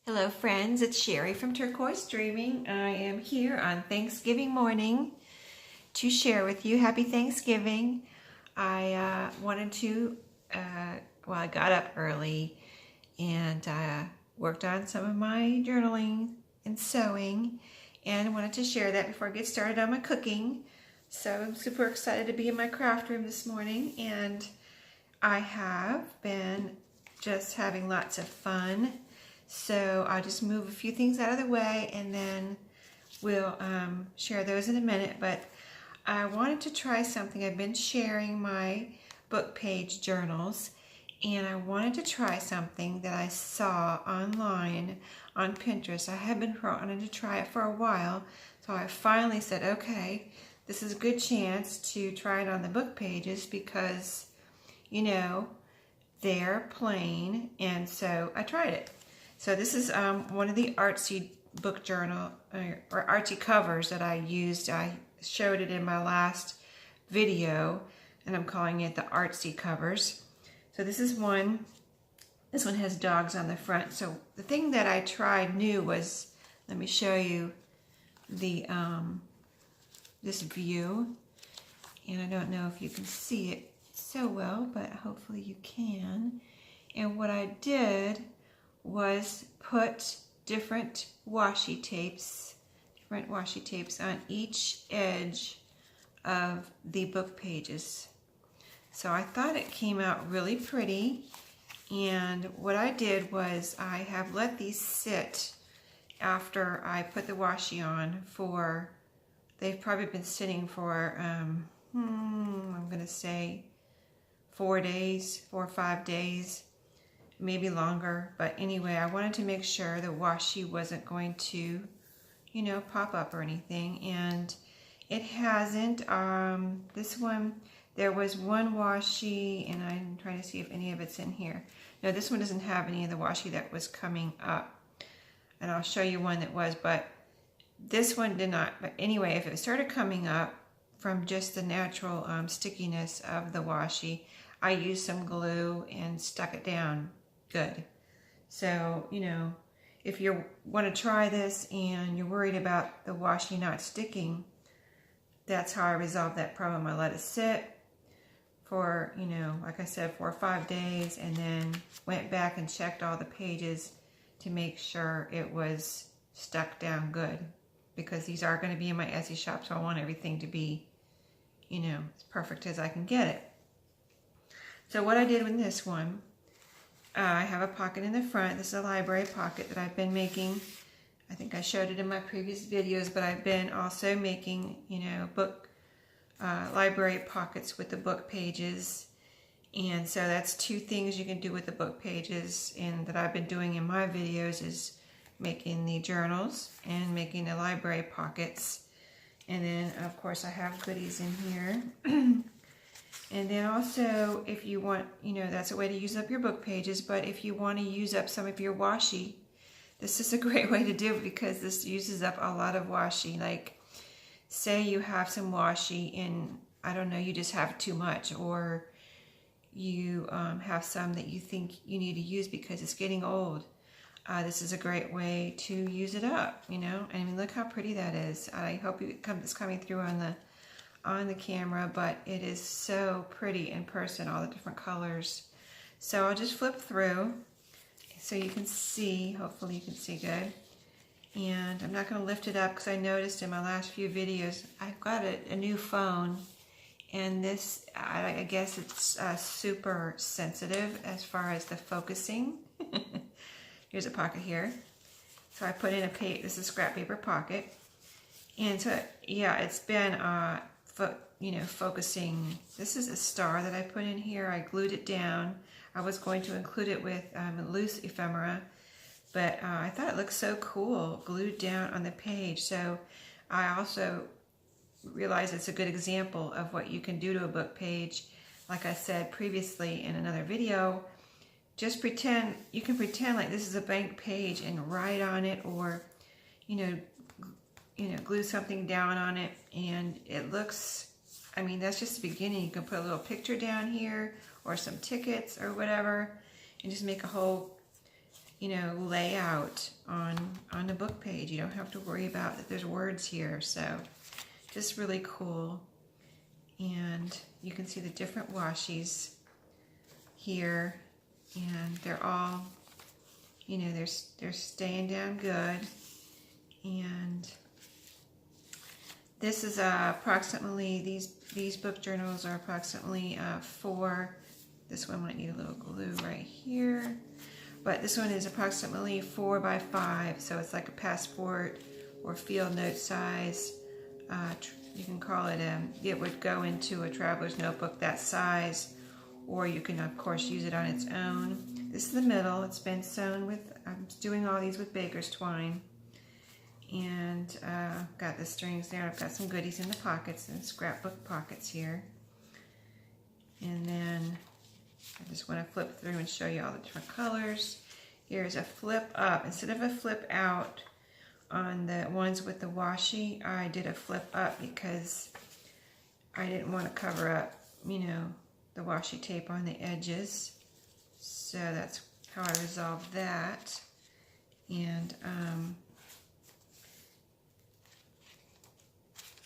Hello friends, it's Sherry from Turquoise Dreaming. I am here on Thanksgiving morning to share with you. Happy Thanksgiving. I wanted to, I got up early and worked on some of my journaling and sewing and wanted to share that before I get started on my cooking. So I'm super excited to be in my craft room this morning, and I have been just having lots of fun. So I'll just move a few things out of the way and then we'll share those in a minute. But I wanted to try something. I've been sharing my book page journals, and I wanted to try something that I saw online on Pinterest. I have been wanting to try it for a while, so I finally said, okay, this is a good chance to try it on the book pages because, you know, they're plain, and so I tried it. So this is one of the artsy book journal or artsy covers that I used. I showed it in my last video, and I'm calling it the artsy covers. So this is one. This one has dogs on the front. So the thing that I tried new was, let me show you the this view, and I don't know if you can see it so well, but hopefully you can. And what I did was put different washi tapes on each edge of the book pages. So I thought it came out really pretty, and what I did was I have let these sit after I put the washi on for, they've probably been sitting for I'm gonna say 4 days, 4 or 5 days, maybe longer. But anyway, I wanted to make sure the washi wasn't going to, you know, pop up or anything, and it hasn't. This one, there was one washi, and I'm trying to see if any of it's in here. No, this one doesn't have any of the washi that was coming up, and I'll show you one that was, but this one did not. But anyway, if it started coming up from just the natural stickiness of the washi, I used some glue and stuck it down good. So, you know, if you want to try this and you're worried about the washi not sticking, that's how I resolved that problem. I let it sit for, you know, like I said, 4 or 5 days, and then went back and checked all the pages to make sure it was stuck down good, because these are going to be in my Etsy shop, so I want everything to be, you know, as perfect as I can get it. So what I did with this one, I have a pocket in the front. This is a library pocket that I've been making. I think I showed it in my previous videos, but I've been also making, you know, book library pockets with the book pages. And so that's 2 things you can do with the book pages, and that I've been doing in my videos is making the journals and making the library pockets. And then, of course, I have goodies in here. And then also, if you want, you know, that's a way to use up your book pages, but if you want to use up some of your washi, this is a great way to do it, because this uses up a lot of washi. Like, say you have some washi and, I don't know, you just have too much, or you have some that you think you need to use because it's getting old. This is a great way to use it up, you know. I mean, look how pretty that is. I hope it's coming through on the camera, but it is so pretty in person, all the different colors. So I'll just flip through so you can see, hopefully you can see good. And I'm not going to lift it up because I noticed in my last few videos I've got a new phone, and this, I guess it's super sensitive as far as the focusing. Here's a pocket here. So I put in this is a scrap paper pocket. And so, yeah, it's been you know, focusing. This is a star that I put in here. I glued it down. I was going to include it with loose ephemera, but I thought it looked so cool glued down on the page. So I also realized it's a good example of what you can do to a book page. Like I said previously in another video, just pretend, you can pretend like this is a blank page and write on it, or, you know, glue something down on it, and it looks, I mean, that's just the beginning. You can put a little picture down here, or some tickets or whatever, and just make a whole you know, layout on the book page. You don't have to worry about that there's words here. So just really cool. And you can see the different washi's here, and they're all, you know, they're staying down good. And this is approximately, these book journals are approximately this one might need a little glue right here, but this one is approximately 4 by 5, so it's like a passport or field note size. You can call it, it would go into a traveler's notebook that size, or you can of course use it on its own. This is the middle. It's been sewn with, I'm doing all these with baker's twine. And got the strings there. I've got some goodies in the pockets and scrapbook pockets here. And then I just want to flip through and show you all the different colors. Here's a flip up. Instead of a flip out on the ones with the washi, I did a flip up because I didn't want to cover up, you know, the washi tape on the edges. So that's how I resolved that. And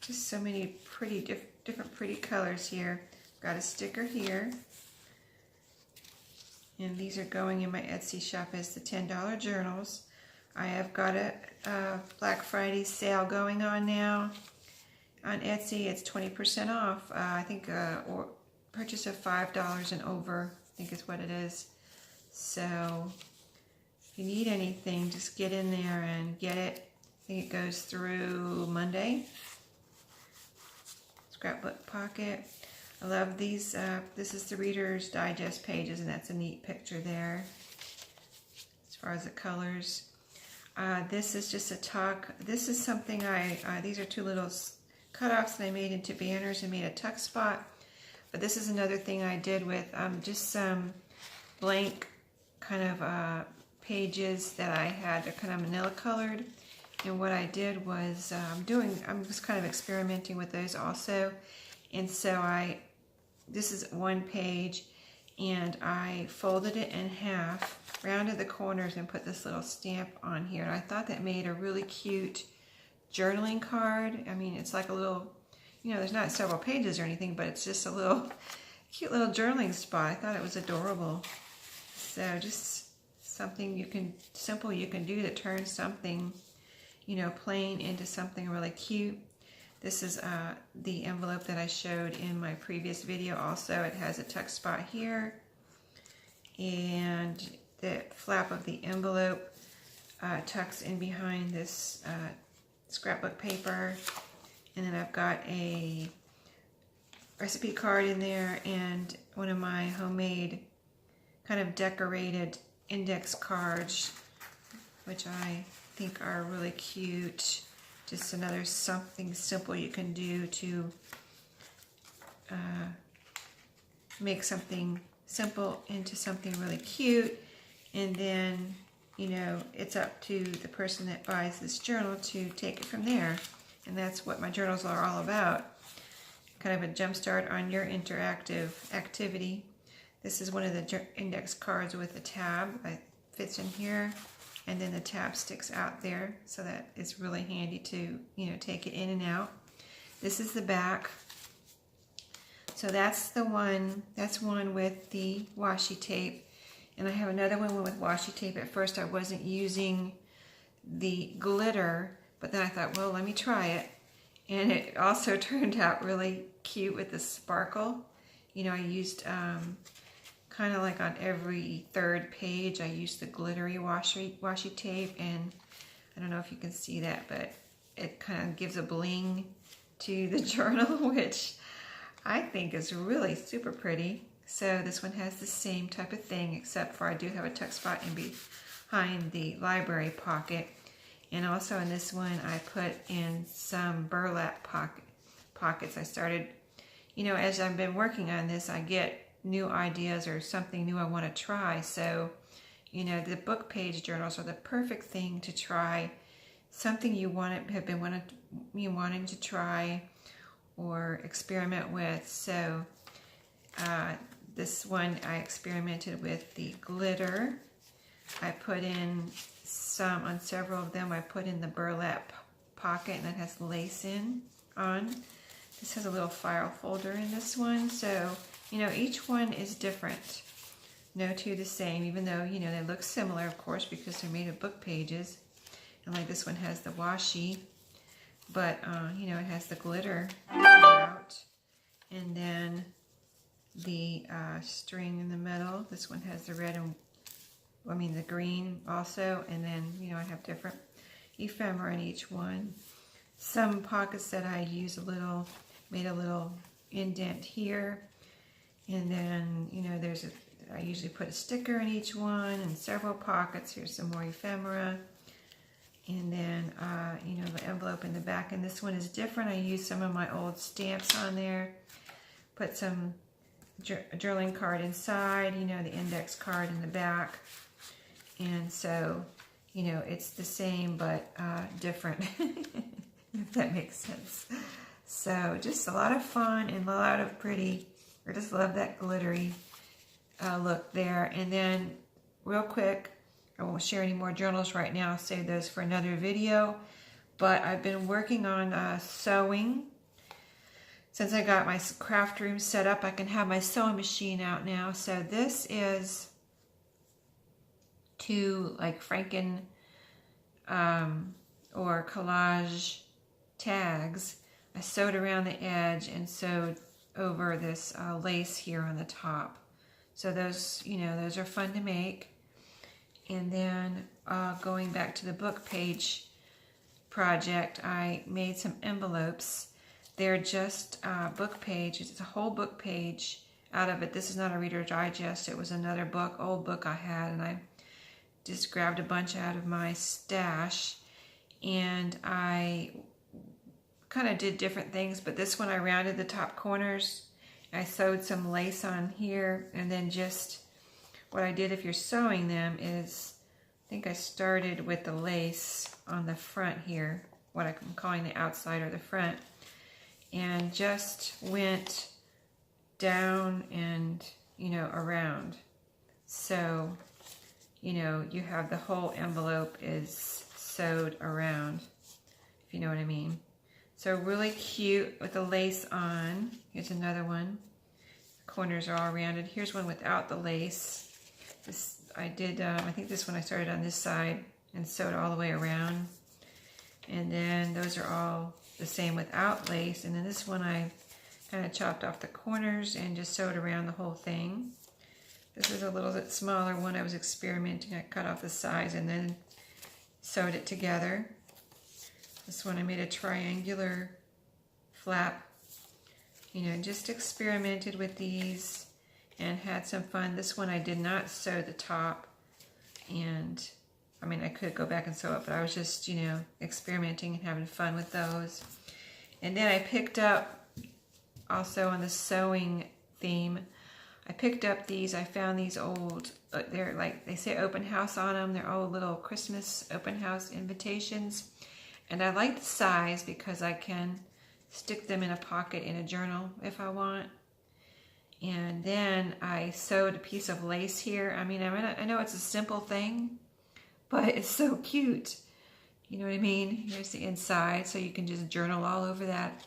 just so many pretty different pretty colors here. Got a sticker here. And these are going in my Etsy shop as the $10 journals. I have got a Black Friday sale going on now on Etsy. It's 20% off. I think or purchase of $5 and over, I think is what it is. So if you need anything, just get in there and get it. I think it goes through Monday. Scrapbook pocket. I love these. This is the Reader's Digest pages, and that's a neat picture there as far as the colors. This is just a tuck. This is something these are two little cutoffs that I made into banners and made a tuck spot. But this is another thing I did with just some blank kind of pages that I had. They're kind of manila colored. And what I did was I'm just kind of experimenting with those also. And so this is one page, and I folded it in half, rounded the corners, and put this little stamp on here. And I thought that made a really cute journaling card. I mean, it's like a little, you know, there's not several pages or anything, but it's just a little cute little journaling spot. I thought it was adorable. So just something simple you can do to turn something, you know, plain into something really cute. This is the envelope that I showed in my previous video also. It has a tuck spot here, and the flap of the envelope tucks in behind this scrapbook paper. And then I've got a recipe card in there and one of my homemade kind of decorated index cards, which I think are really cute. Just another something simple you can do to make something simple into something really cute. And then, you know, it's up to the person that buys this journal to take it from there. And that's what my journals are all about. Kind of a jump start on your interactive activity. This is one of the index cards with a tab that fits in here. And then the tab sticks out there, so that it's really handy to, you know, take it in and out. This is the back. So that's the one, that's one with the washi tape. And I have another one with washi tape. At first I wasn't using the glitter, but then I thought, well, let me try it. And it also turned out really cute with the sparkle. You know, I used kind of like on every third page, I used the glittery washi tape, and I don't know if you can see that, but it kind of gives a bling to the journal, which I think is really super pretty. So this one has the same type of thing, except for I do have a tuck spot in behind the library pocket. And also in this one, I put in some burlap pockets. I started, you know, as I've been working on this, I get new ideas or something new I want to try. So, you know, the book page journals are the perfect thing to try something you have been wanting to try or experiment with. So this one I experimented with the glitter. I put in some, on several of them, I put in the burlap pocket, and it has lace on. This has a little file folder in this one, so, you know, each one is different. No two the same, even though, you know, they look similar, of course, because they're made of book pages. And like this one has the washi, but, you know, it has the glitter throughout. And then the string in the middle. This one has the red and, I mean, the green also. And then, you know, I have different ephemera in each one. Some pockets that I use made a little indent here. And then, you know, I usually put a sticker in each one, and several pockets. Here's some more ephemera. And then, you know, the envelope in the back. And this one is different. I used some of my old stamps on there. Put some journaling card inside, you know, the index card in the back. And so, you know, it's the same, but different, if that makes sense. So just a lot of fun and a lot of pretty. I just love that glittery look there. And then real quick, I won't share any more journals right now. I'll save those for another video. But I've been working on sewing. Since I got my craft room set up, I can have my sewing machine out now. So this is two like Franken or collage tags. I sewed around the edge and sewed over this lace here on the top. So those, you know, those are fun to make. And then going back to the book page project, I made some envelopes. They're just book page. It's a whole book page out of it. This is not a Reader's Digest. It was another book, old book I had, and I just grabbed a bunch out of my stash. And I kind of did different things, but this one I rounded the top corners. I sewed some lace on here, and then just what I did if you're sewing them is, I think I started with the lace on the front here, what I'm calling the outside or the front, and just went down and, you know, around. So, you know, you have the whole envelope is sewed around, if you know what I mean. So really cute with the lace on. Here's another one. The corners are all rounded. Here's one without the lace. This I did, I think this one I started on this side and sewed all the way around. And then those are all the same without lace. And then this one I kind of chopped off the corners and just sewed around the whole thing. This is a little bit smaller one. I was experimenting. I cut off the sides and then sewed it together. This one I made a triangular flap. You know, just experimented with these and had some fun. This one I did not sew the top, and I mean I could go back and sew it, but I was just, you know, experimenting and having fun with those. And then I picked up, also on the sewing theme, I picked up these. I found these old, they're like, they say open house on them. They're old little Christmas open house invitations. And I like the size because I can stick them in a pocket in a journal if I want. And then I sewed a piece of lace here. I mean, I know it's a simple thing, but it's so cute. You know what I mean? Here's the inside, so you can just journal all over that.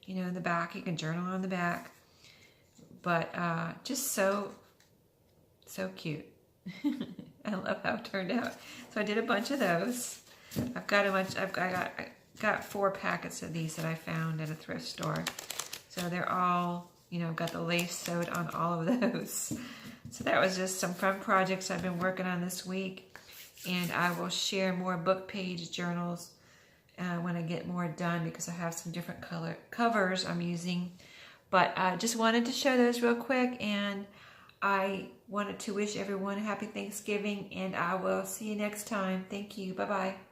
You know, in the back, you can journal on the back. But just so cute. I love how it turned out. So I did a bunch of those. I've got a bunch. I got 4 packets of these that I found at a thrift store. So they're all, you know, got the lace sewed on all of those. So that was just some fun projects I've been working on this week. And I will share more book page journals when I get more done, because I have some different color covers I'm using. But I just wanted to show those real quick, and I wanted to wish everyone a happy Thanksgiving, and I will see you next time. Thank you. Bye-bye.